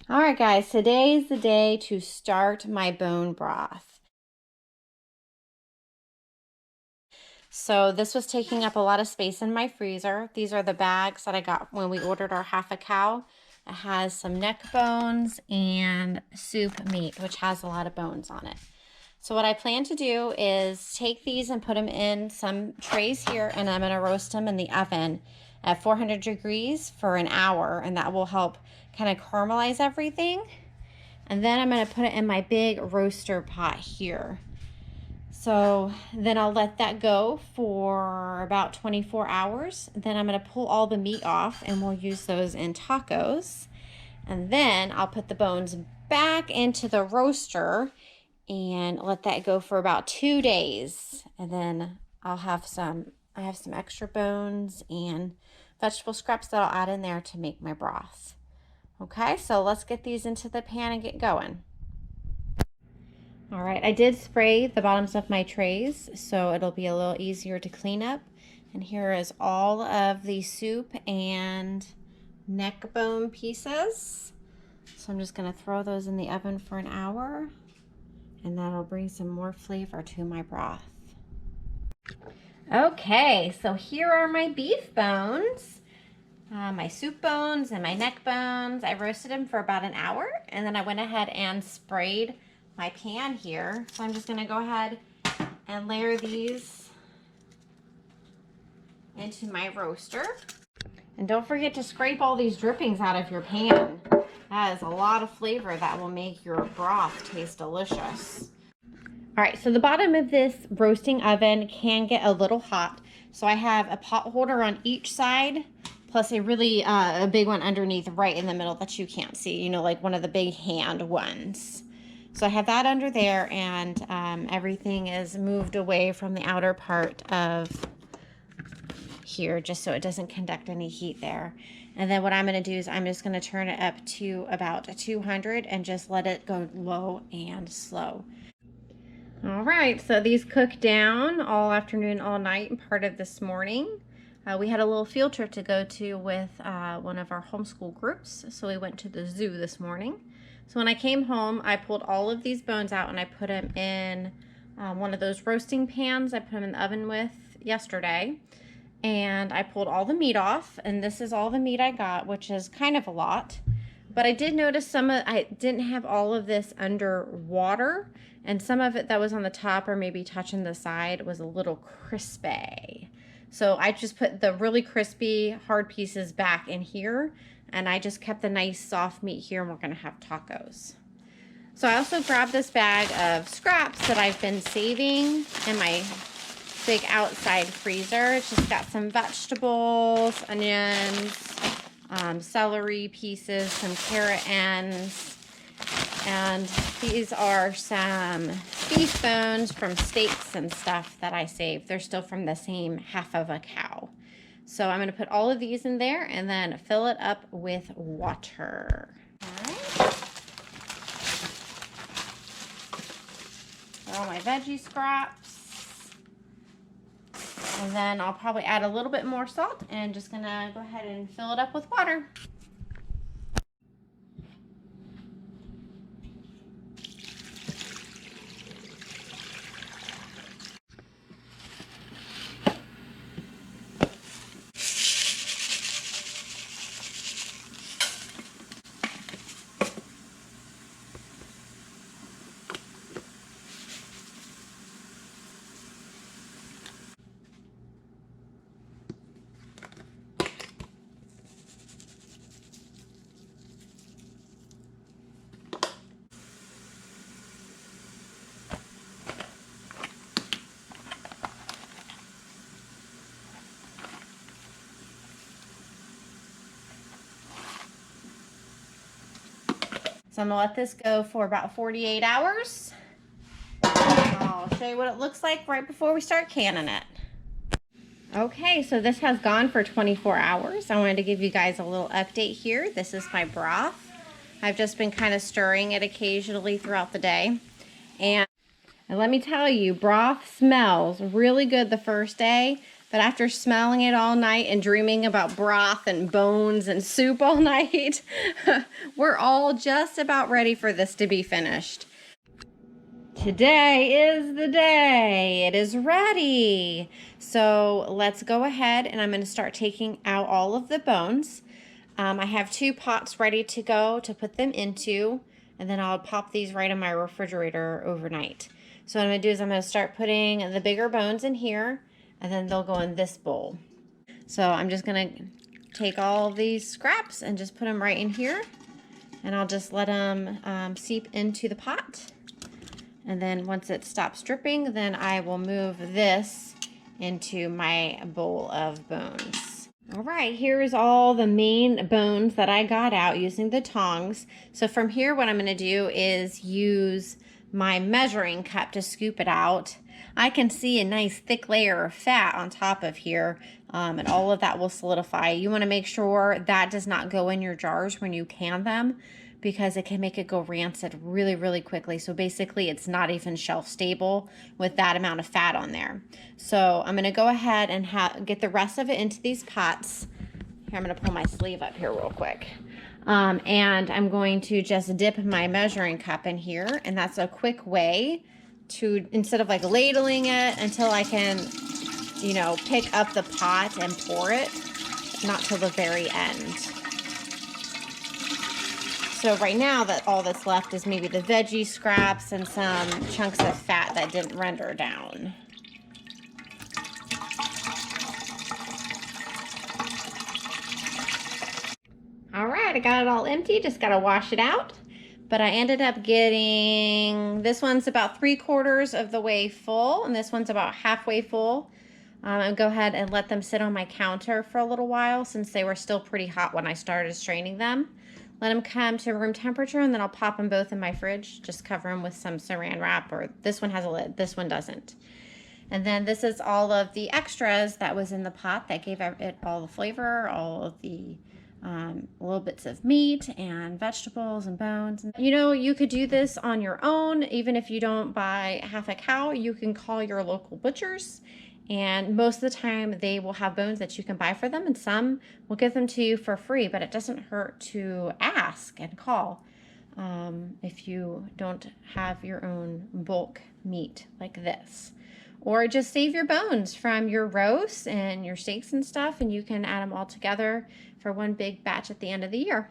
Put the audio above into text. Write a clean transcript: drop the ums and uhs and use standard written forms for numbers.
All right, guys, today's the day to start my bone broth. So this was taking up a lot of space in my freezer. These are the bags that I got when we ordered our half a cow. It has some neck bones and soup meat, which has a lot of bones on it. So what I plan to do is take these and put them in some trays here, and I'm gonna roast them in the oven at 400 degrees for an hour, and that will help kind of caramelize everything. And then I'm gonna put it in my big roaster pot here. So then I'll let that go for about 24 hours. Then I'm gonna pull all the meat off and we'll use those in tacos. And then I'll put the bones back into the roaster and let that go for about 2 days. And then I have some extra bones and vegetable scraps that I'll add in there to make my broth. Okay, so let's get these into the pan and get going. All right, I did spray the bottoms of my trays, so it'll be a little easier to clean up. And here is all of the soup and neck bone pieces. So I'm just gonna throw those in the oven for an hour, and that'll bring some more flavor to my broth. Okay, so here are my beef bones. My soup bones and my neck bones. I roasted them for about an hour, and then I went ahead and sprayed my pan here. So I'm just gonna go ahead and layer these into my roaster. And don't forget to scrape all these drippings out of your pan. That is a lot of flavor that will make your broth taste delicious. All right, so the bottom of this roasting oven can get a little hot. So I have a pot holder on each side, plus a really a big one underneath right in the middle that you can't see, you know, like one of the big hand ones. So I have that under there, and everything is moved away from the outer part of here just so it doesn't conduct any heat there. And then what I'm going to do is I'm just going to turn it up to about 200 and just let it go low and slow. All right, so these cooked down all afternoon, all night, and part of this morning. We had a little field trip to go to with one of our homeschool groups, so we went to the zoo this morning. So when I came home, I pulled all of these bones out and I put them in one of those roasting pans I put them in the oven with yesterday. And I pulled all the meat off, and this is all the meat I got, which is kind of a lot. But I did notice I didn't have all of this under water, and some of it that was on the top or maybe touching the side was a little crispy. So I just put the really crispy, hard pieces back in here, and I just kept the nice soft meat here, and we're gonna have tacos. So I also grabbed this bag of scraps that I've been saving in my big outside freezer. It's just got some vegetables, onions, celery pieces, some carrot ends, and these are some beef bones from steaks and stuff that I saved. They're still from the same half of a cow. So I'm going to put all of these in there and then fill it up with water. All right. All my veggie scraps. And then I'll probably add a little bit more salt, and just gonna go ahead and fill it up with water. So I'm gonna let this go for about 48 hours. I'll show you what it looks like right before we start canning it. Okay, so this has gone for 24 hours. I wanted to give you guys a little update here. This is my broth. I've just been kind of stirring it occasionally throughout the day. And let me tell you, broth smells really good the first day, But after smelling it all night and dreaming about broth and bones and soup all night, we're all just about ready for this to be finished. Today is the day. It is ready. So let's go ahead and I'm going to start taking out all of the bones. I have 2 pots ready to go to put them into, and then I'll pop these right in my refrigerator overnight. So what I'm going to do is I'm going to start putting the bigger bones in here, and then they'll go in this bowl. So I'm just going to take all of these scraps and just put them right in here, and I'll just let them seep into the pot. And then once it stops dripping, then I will move this into my bowl of bones. All right, here's all the main bones that I got out using the tongs. So from here, what I'm going to do is use my measuring cup to scoop it out. I can see a nice thick layer of fat on top of here, and all of that will solidify. You want to make sure that does not go in your jars when you can them, because it can make it go rancid really, really quickly. So basically it's not even shelf stable with that amount of fat on there. So I'm gonna go ahead and get the rest of it into these pots. Here, I'm gonna pull my sleeve up here real quick. And I'm going to just dip my measuring cup in here, and that's a quick way to, instead of like ladling it until I can, you know, pick up the pot and pour it, not till the very end. So right now that all that's left is maybe the veggie scraps and some chunks of fat that didn't render down. All right, I got it all empty, just gotta wash it out. But I ended up getting, this one's about 3/4 of the way full, and this one's about halfway full. And go ahead and let them sit on my counter for a little while, since they were still pretty hot when I started straining them. Let them come to room temperature, and then I'll pop them both in my fridge. Just cover them with some saran wrap, or this one has a lid, this one doesn't. And then this is all of the extras that was in the pot that gave it all the flavor, all of the little bits of meat and vegetables and bones. You know, you could do this on your own. Even if you don't buy half a cow, you can call your local butchers, and most of the time they will have bones that you can buy for them, and some will give them to you for free, but it doesn't hurt to ask and call if you don't have your own bulk meat like this. Or just save your bones from your roasts and your steaks and stuff, and you can add them all together for one big batch at the end of the year.